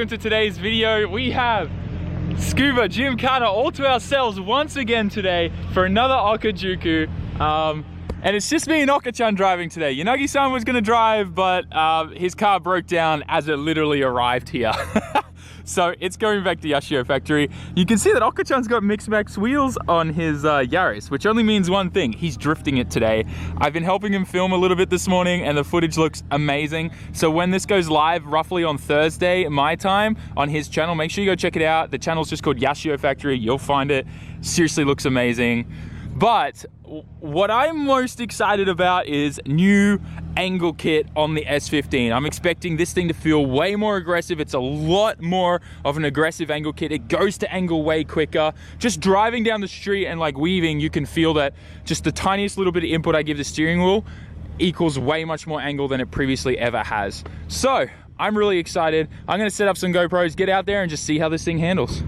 welcome to today's video. We have Scuba, Gymkhana all to ourselves once again today for another Okajuku. And it's just me and Oka-chan driving today. Yanagi-san was gonna drive, but his car broke down as it literally arrived here. So it's going back to Yashio factory. You can see that Oka-chan's got mixed max wheels on his Yaris, which only means one thing: he's drifting it today. I've been helping him film a little bit this morning and the footage looks amazing. So when this goes live roughly on Thursday, my time, on his channel, make sure you go check it out. The channel's just called Yashio Factory. You'll find it. Seriously looks amazing. But what I'm most excited about is new angle kit on the S15. I'm expecting this thing to feel way more aggressive. It's a lot more of an aggressive angle kit. It goes to angle way quicker. Just driving down the street and like weaving, you can feel that just the tiniest little bit of input I give the steering wheel equals way much more angle than it previously ever has. So I'm really excited. I'm gonna set up some GoPros, get out there and just see how this thing handles.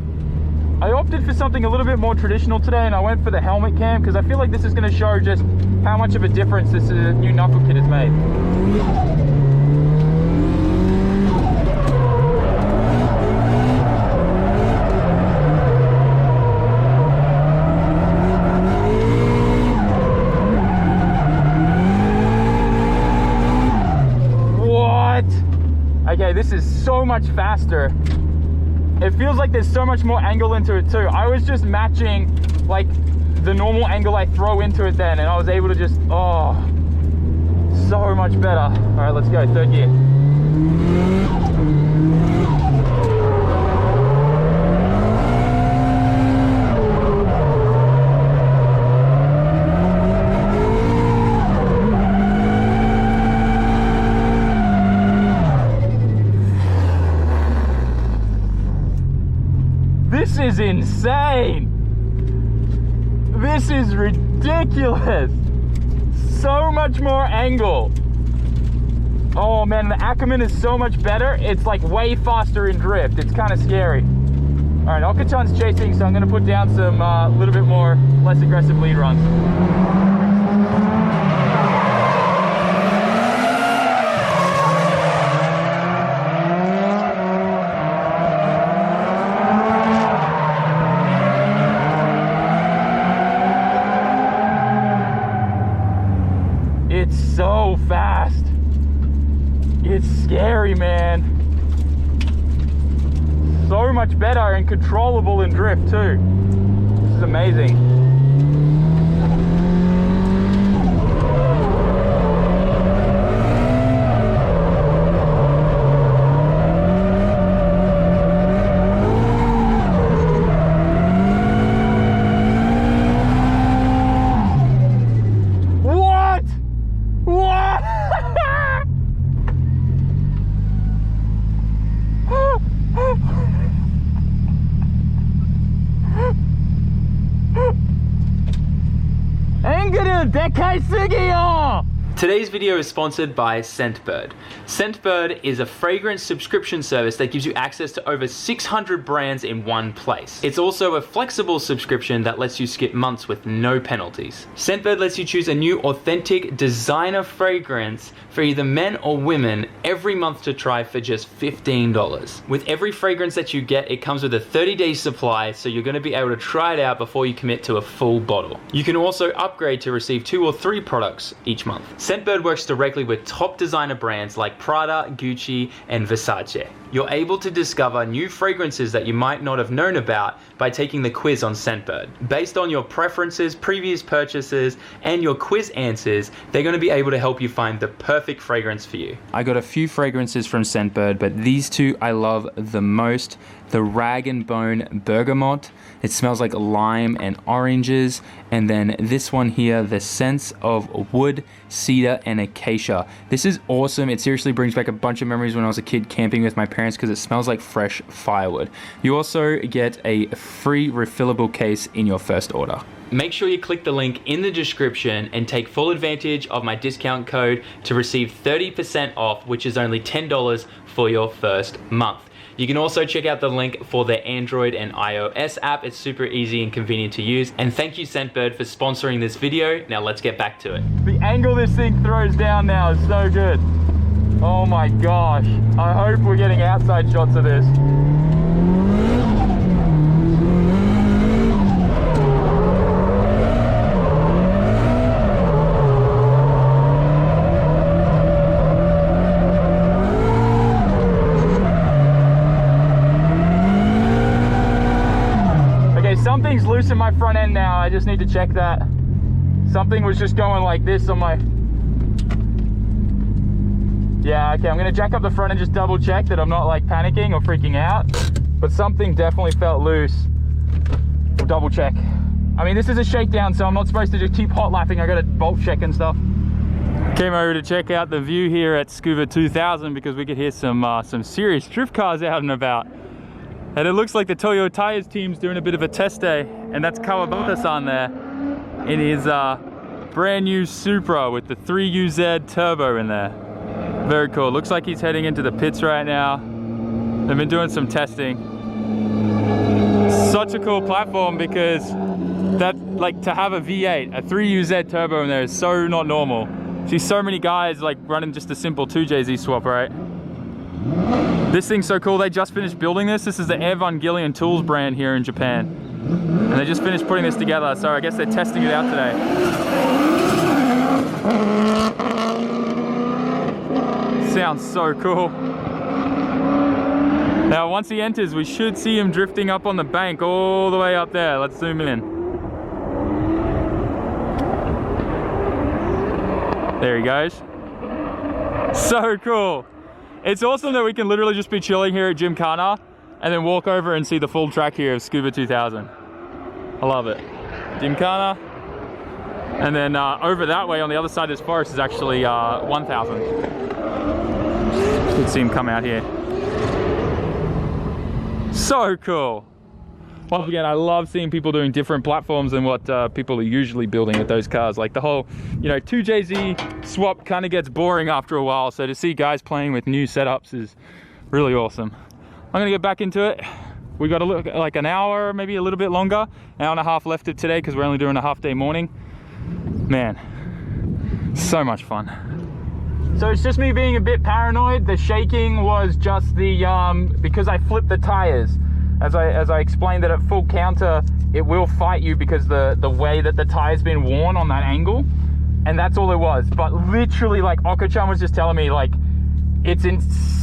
I opted for something a little bit more traditional today and I went for the helmet cam because I feel like this is going to show just how much of a difference this new knuckle kit has made. What? Okay, this is so much faster. It feels like there's so much more angle into it too. I was just matching like the normal angle I throw into it then, and I was able to just, oh, so much better. All right, let's go, third gear. This is insane. This is ridiculous. So much more angle. Oh man, the Ackerman is so much better. It's like way faster in drift. It's kind of scary. All right, Oka-chan's chasing, so I'm gonna put down some little bit more, less aggressive lead runs. So fast. It's scary, man. So much better and controllable in drift too. This is amazing. Today's video is sponsored by Scentbird. Scentbird is a fragrance subscription service that gives you access to over 600 brands in one place. It's also a flexible subscription that lets you skip months with no penalties. Scentbird lets you choose a new authentic designer fragrance for either men or women every month to try for just $15. With every fragrance that you get, it comes with a 30-day supply, so you're going to be able to try it out before you commit to a full bottle. You can also upgrade to receive 2 or 3 products each month. Scentbird works directly with top designer brands like Prada, Gucci, and Versace. You're able to discover new fragrances that you might not have known about by taking the quiz on Scentbird. Based on your preferences, previous purchases, and your quiz answers, they're going to be able to help you find the perfect fragrance for you. I got a few fragrances from Scentbird, but these two I love the most. The Rag & Bone Bergamot. It smells like lime and oranges. And then this one here, the scents of wood, cedar, and acacia. This is awesome. It seriously brings back a bunch of memories when I was a kid camping with my parents because it smells like fresh firewood. You also get a free refillable case in your first order. Make sure you click the link in the description and take full advantage of my discount code to receive 30% off, which is only $10 for your first month. You can also check out the link for the Android and iOS app. It's super easy and convenient to use. And thank you, Scentbird, for sponsoring this video. Now let's get back to it. The angle this thing throws down now is so good. Oh my gosh. I hope we're getting outside shots of this. Okay, something's loose in my front end now. I just need to check that. Something was just going like this on my... Yeah, okay, I'm gonna jack up the front and just double check that I'm not like panicking or freaking out. But something definitely felt loose. We'll double check. I mean, this is a shakedown, so I'm not supposed to just keep hot lapping. I gotta bolt check and stuff. Came over to check out the view here at Scuba 2000 because we could hear some serious drift cars out and about. And it looks like the Toyo Tires team's doing a bit of a test day, and that's Kawabata-san there in his brand new Supra with the 3UZ turbo in there. Very cool. Looks like he's heading into the pits right now. They've been doing some testing. Such a cool platform because that, like, to have a V8, a 3UZ turbo in there is so not normal. See so many guys like running just a simple 2JZ swap, right? This thing's so cool. They just finished building this. This is the Evangelion Tools brand here in Japan. And they just finished putting this together. So I guess they're testing it out today. Sounds so cool. Now once he enters, we should see him drifting up on the bank all the way up there. Let's zoom in. There he goes. So cool. It's awesome that we can literally just be chilling here at Gymkhana and then walk over and see the full track here of Scuba 2000. I love it. Gymkhana. And then over that way on the other side of this forest is actually 1000. You can see him come out here. So cool. Once again, I love seeing people doing different platforms than what people are usually building with those cars. Like the whole, 2JZ swap kind of gets boring after a while. So to see guys playing with new setups is really awesome. I'm gonna get back into it. We got like an hour, maybe a little bit longer, hour and a half left of today because we're only doing a half-day morning. Man, so much fun. So it's just me being a bit paranoid. The shaking was just the because I flipped the tires. As I explained that at full counter, it will fight you because the way that the tire's been worn on that angle, and that's all it was. But literally, like Oko-chan was just telling me, like it's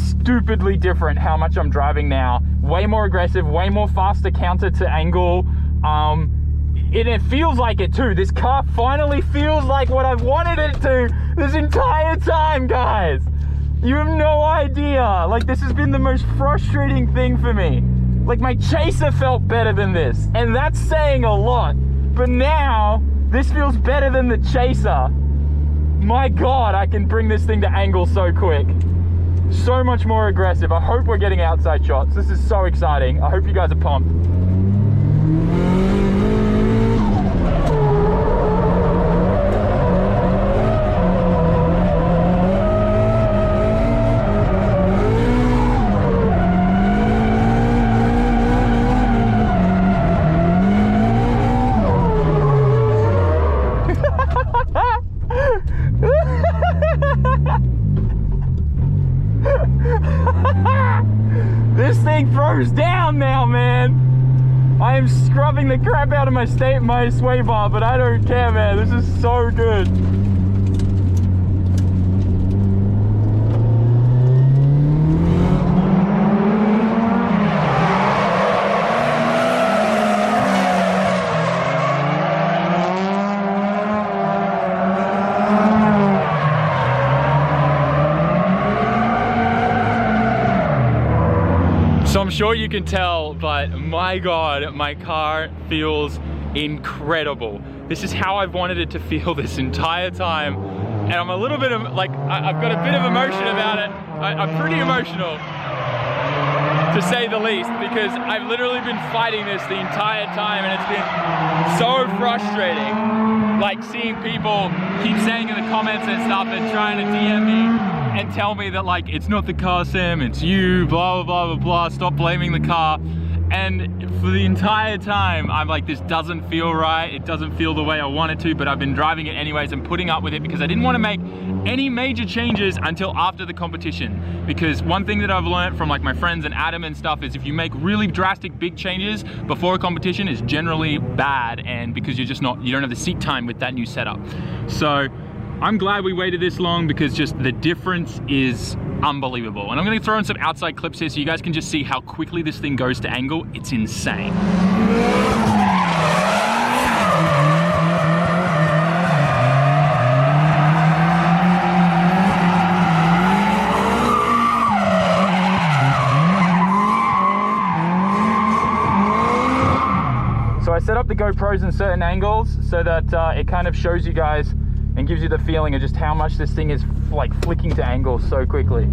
stupidly different how much I'm driving now. Way more aggressive, way more faster counter to angle. It feels like it too. This car finally feels like what I've wanted it to this entire time, guys. You have no idea. Like, this has been the most frustrating thing for me. Like, my Chaser felt better than this, and that's saying a lot. But now, this feels better than the Chaser. My God, I can bring this thing to angle so quick. So much more aggressive. I hope we're getting outside shots. This is so exciting. I hope you guys are pumped. This thing throws down now, man. I am scrubbing the crap out of my sway bar, but I don't care, man. This is so good. So I'm sure you can tell, but my God, my car feels incredible. This is how I've wanted it to feel this entire time. And I'm a little bit of, like, I've got a bit of emotion about it. I'm pretty emotional, to say the least, because I've literally been fighting this the entire time, and it's been so frustrating. Like, seeing people keep saying in the comments and stuff and trying to DM me and tell me that, like, it's not the car, Sam, it's you, blah, blah, blah, blah, blah, stop blaming the car. And for the entire time, I'm like, this doesn't feel right. It doesn't feel the way I want it to, but I've been driving it anyways and putting up with it because I didn't want to make any major changes until after the competition. Because one thing that I've learned from like my friends and Adam and stuff is if you make really drastic big changes before a competition, it's generally bad, and because you don't have the seat time with that new setup. So I'm glad we waited this long because just the difference is unbelievable. And I'm gonna throw in some outside clips here so you guys can just see how quickly this thing goes to angle. It's insane. So I set up the GoPros in certain angles so that it kind of shows you guys and gives you the feeling of just how much this thing is like flicking to angles so quickly.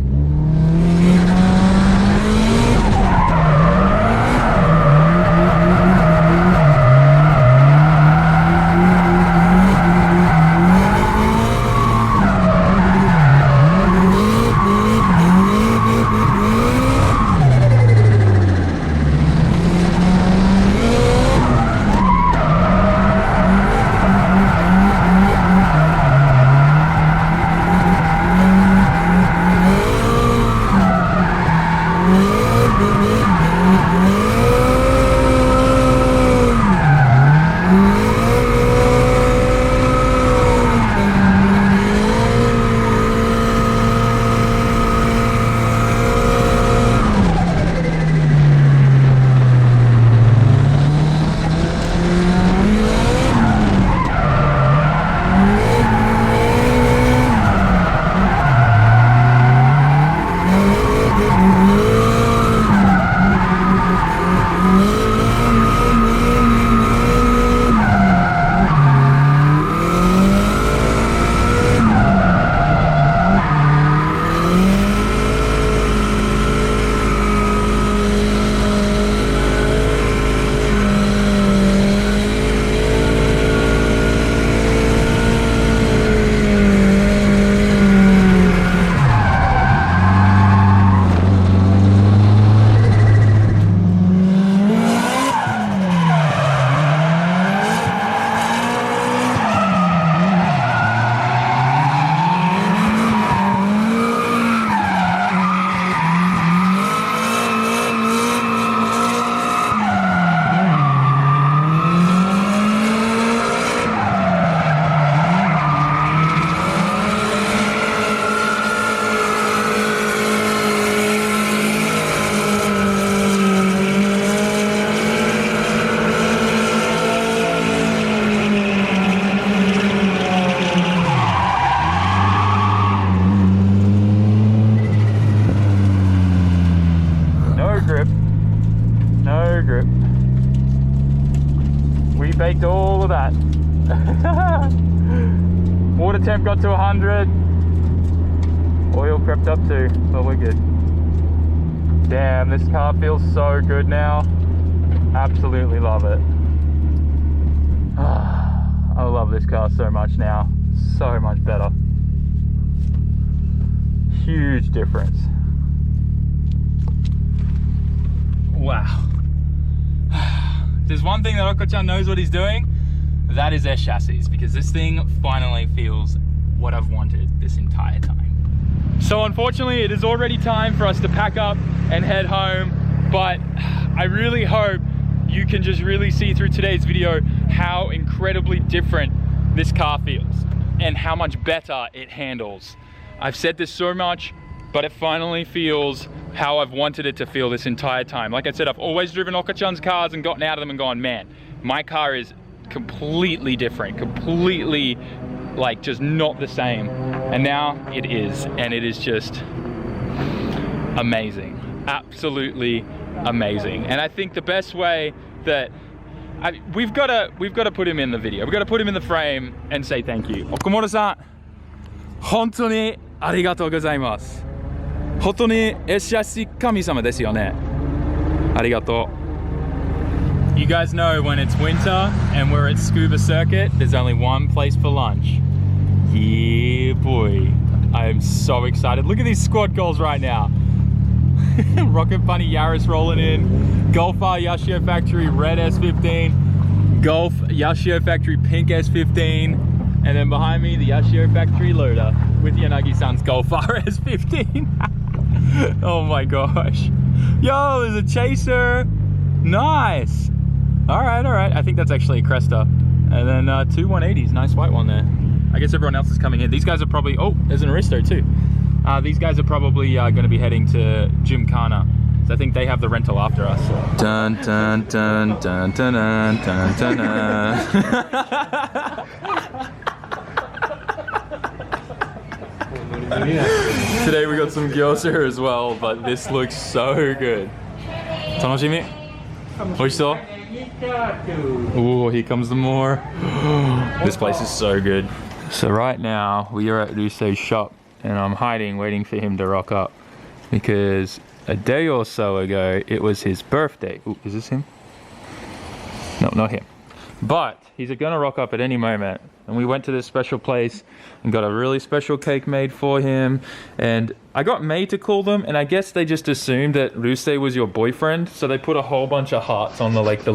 We baked all of that. Water temp got to 100. Oil crept up too, but we're good. Damn, this car feels so good now. Absolutely love it. I love this car so much now. So much better. Huge difference. Wow. There's one thing that Oko-chan knows what he's doing, that is their chassis, because this thing finally feels what I've wanted this entire time. So unfortunately, it is already time for us to pack up and head home, but I really hope you can just really see through today's video how incredibly different this car feels and how much better it handles. I've said this so much, but it finally feels how I've wanted it to feel this entire time. Like I said, I've always driven Oko-chan's cars and gotten out of them and gone, man, my car is completely different, completely like just not the same. And now it is, and it is just amazing, absolutely amazing. And I think the best way that we've got to put him in the video. We've got to put him in the frame and say thank you. Okumura-san, 本当にありがとうございます。本当にSチャシ神様ですよね。ありがとう。You guys know when it's winter and we're at Scuba Circuit, there's only one place for lunch. Yeah, boy. I am so excited. Look at these squad goals right now. Rocket Bunny Yaris rolling in. Golf R Yashio Factory red S15. Golf Yashio Factory pink S15. And then behind me, the Yashio Factory loader with Yanagi-san's Golf R S15. Oh my gosh. Yo, there's a chaser. Nice. All right. I think that's actually a Cresta. And then 2 180s, nice white one there. I guess everyone else is coming in. These guys are probably, oh, there's an Aristo too. These guys are probably gonna be heading to Gymkhana. So I think they have the rental after us. Dun dun dun dun dun dun dun dun dun. Today we got some gyoza as well, but this looks so good. Tanoshimi? Oishito? Oh, here comes the more. This place is so good. So right now we are at Rusei's shop and I'm hiding, waiting for him to rock up because a day or so ago it was his birthday. Ooh, is this him? No, not him. But he's gonna rock up at any moment. And we went to this special place and got a really special cake made for him. And I got May to call them, and I guess they just assumed that Rusei was your boyfriend. So they put a whole bunch of hearts on the the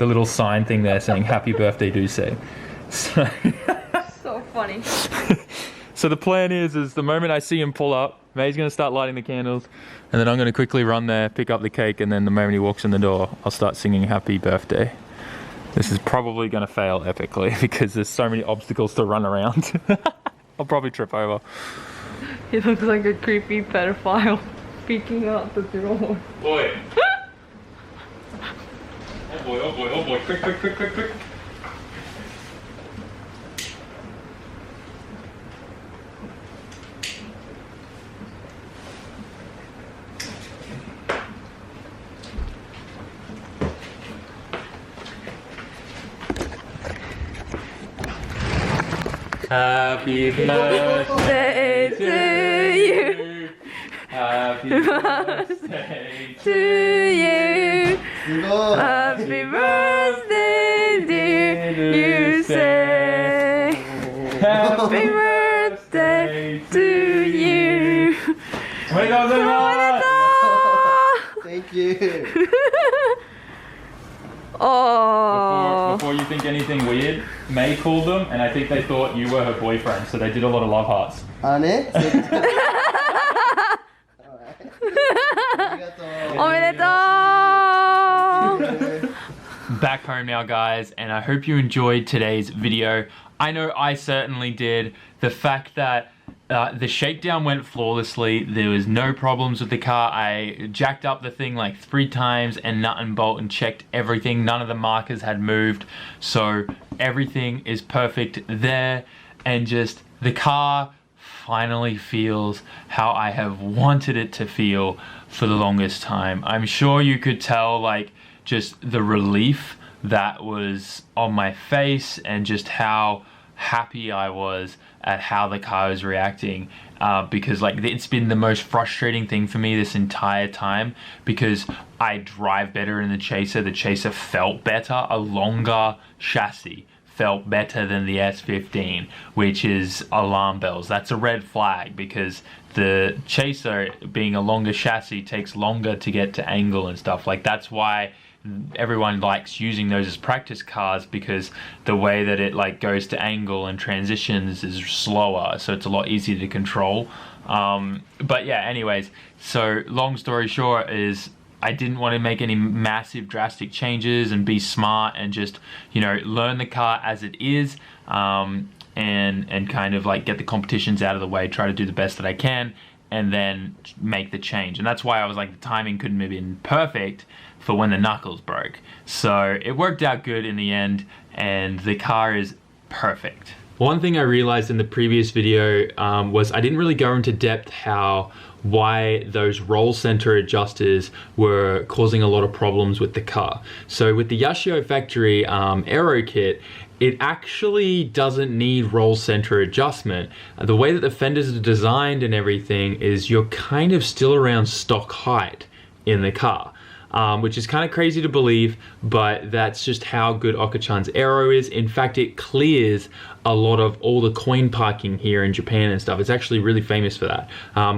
little sign thing there saying "Happy Birthday, Rusei." So, so funny. So the plan is the moment I see him pull up, May's gonna start lighting the candles, and then I'm gonna quickly run there, pick up the cake, and then the moment he walks in the door, I'll start singing "Happy Birthday." This is probably going to fail epically because there's so many obstacles to run around. I'll probably trip over. He looks like a creepy pedophile peeking out the door. Boy. Oh boy, quick. Happy birthday to you. Happy birthday to you. Happy birthday, dear Rusei. Happy birthday to you. Thank you. Oh. Before you think anything weird, May called them, and I think they thought you were her boyfriend, so they did a lot of love hearts. Back home now, guys, and I hope you enjoyed today's video. I know I certainly did. The fact that the shakedown went flawlessly. There was no problems with the car. I jacked up the thing like 3 times and nut and bolt and checked everything. None of the markers had moved. So everything is perfect there. And just the car finally feels how I have wanted it to feel for the longest time. I'm sure you could tell like just the relief that was on my face and just how happy I was at how the car was reacting, because like it's been the most frustrating thing for me this entire time, because I drive better in the Chaser felt better, a longer chassis felt better than the S15, which is alarm bells. That's a red flag because the Chaser being a longer chassis takes longer to get to angle and stuff. Like that's why everyone likes using those as practice cars, because the way that it like goes to angle and transitions is slower, so it's a lot easier to control. But yeah, anyways, so long story short is I didn't want to make any massive drastic changes and be smart and just, you know, learn the car as it is, and kind of like get the competitions out of the way, try to do the best that I can, and then make the change. And that's why I was like, the timing couldn't have been perfect for when the knuckles broke. So it worked out good in the end, and the car is perfect. One thing I realized in the previous video was I didn't really go into depth why those roll center adjusters were causing a lot of problems with the car. So with the Yashio Factory aero kit, it actually doesn't need roll center adjustment. The way that the fenders are designed and everything is you're kind of still around stock height in the car. Which is kind of crazy to believe, but that's just how good Okachan's aero is. In fact, it clears a lot of all the coin parking here in Japan and stuff. It's actually really famous for that.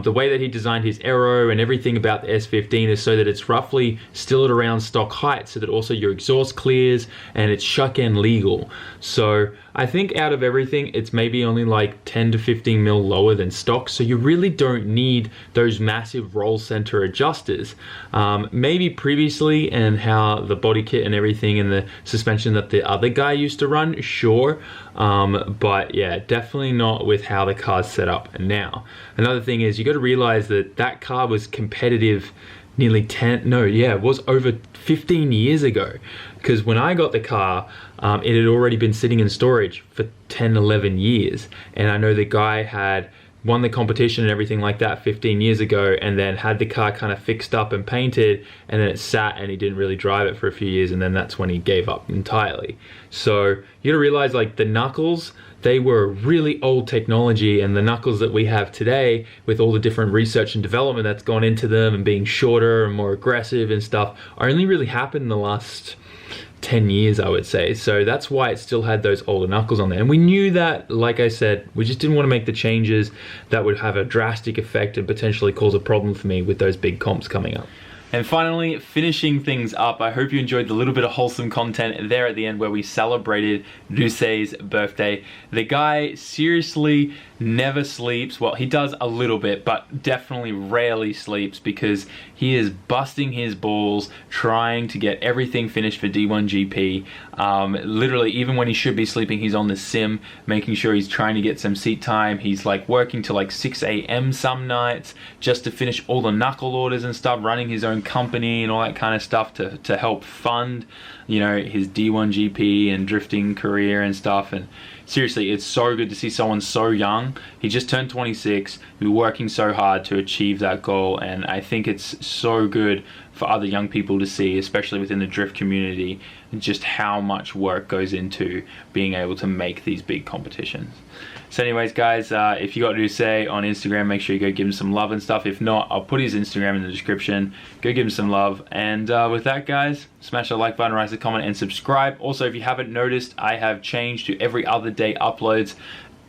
The way that he designed his aero and everything about the S15 is so that it's roughly still at around stock height, so that also your exhaust clears and it's shukken legal. So I think out of everything, it's maybe only like 10 to 15 mil lower than stock, so you really don't need those massive roll center adjusters. Maybe previously, and how the body kit and everything and the suspension that the other guy used to run, sure, but yeah, definitely not with how the car's set up now. Another thing is, you got to realize that that car was competitive nearly it was over 15 years ago, because when I got the car, it had already been sitting in storage for 10, 11 years, and I know the guy had won the competition and everything like that 15 years ago, and then had the car kind of fixed up and painted, and then it sat and he didn't really drive it for a few years, and then that's when he gave up entirely. So you gotta realize, like, the knuckles, they were really old technology, and the knuckles that we have today, with all the different research and development that's gone into them and being shorter and more aggressive and stuff, only really happened in the last 10 years, I would say. So that's why it still had those older knuckles on there. And we knew that, like I said, we just didn't want to make the changes that would have a drastic effect and potentially cause a problem for me with those big comps coming up. And finally, finishing things up, I hope you enjoyed the little bit of wholesome content there at the end where we celebrated Rusei's birthday. The guy seriously never sleeps. Well, he does a little bit, but definitely rarely sleeps, because he is busting his balls trying to get everything finished for D1 GP. Literally, even when he should be sleeping, he's on the sim, making sure he's trying to get some seat time. He's like working till like 6 a.m. some nights just to finish all the knuckle orders and stuff, running his own company and all that kind of stuff to help fund, you know, his D1 GP and drifting career and stuff. And seriously, it's so good to see someone so young. He just turned 26, who's working so hard to achieve that goal, and I think it's so good for other young people to see, especially within the drift community, just how much work goes into being able to make these big competitions. So anyways, guys, if you got Rusei on Instagram, make sure you go give him some love and stuff. If not, I'll put his Instagram in the description. Go give him some love. And with that, guys, smash the like button, write a comment, and subscribe. Also, if you haven't noticed, I have changed to every other day uploads.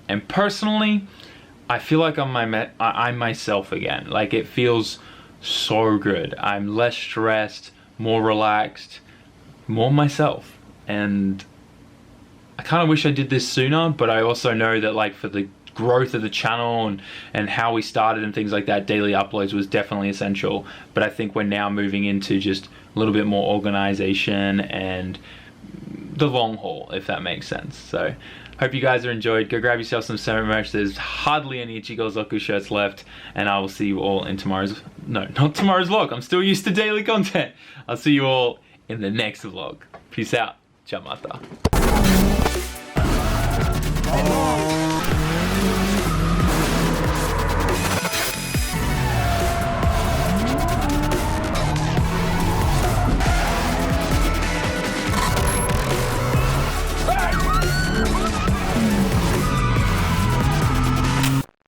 And personally, I feel like I'm myself again. Like, it feels so good. I'm less stressed, more relaxed, more myself. And I kind of wish I did this sooner, but I also know that, like, for the growth of the channel and how we started and things like that, daily uploads was definitely essential. But I think we're now moving into just a little bit more organization and the long haul, if that makes sense. So hope you guys are enjoyed. Go grab yourself some SAMMIT merch. There's hardly any Ichigo Zoku shirts left, and I will see you all in tomorrow's, no, not tomorrow's vlog. I'm still used to daily content. I'll see you all in the next vlog. Peace out. Ciao, mata.